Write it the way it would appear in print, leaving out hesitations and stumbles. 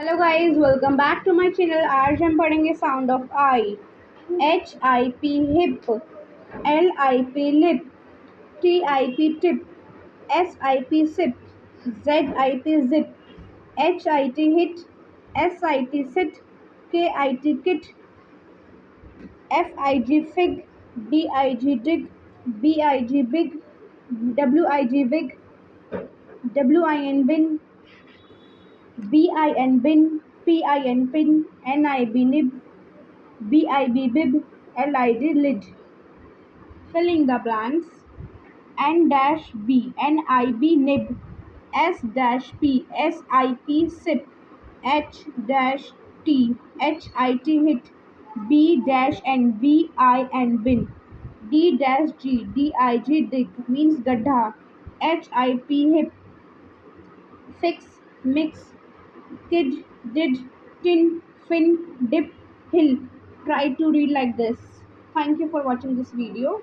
Hello guys, welcome back to my channel. आज हम पढ़ेंगे sound of I. H I P hip, L I P lip, T I P tip, S I P sip, Z I P zip, H I T hit, S I T sit, K I T kit, F I G fig, D I G dig, B I G big, W I G wig, W I N bin, bin bin, pin pin, nib nib, bib bib, lid lid. Filling the blanks. N dash b, nib nib, s dash p, sip sip, h dash t, hit hit, b dash n, bin bin, d dash g, dig dig means gadha, hip hip, fix mix, kid, did, tin, fin, dip, hill. Try to read like this. Thank you for watching this video.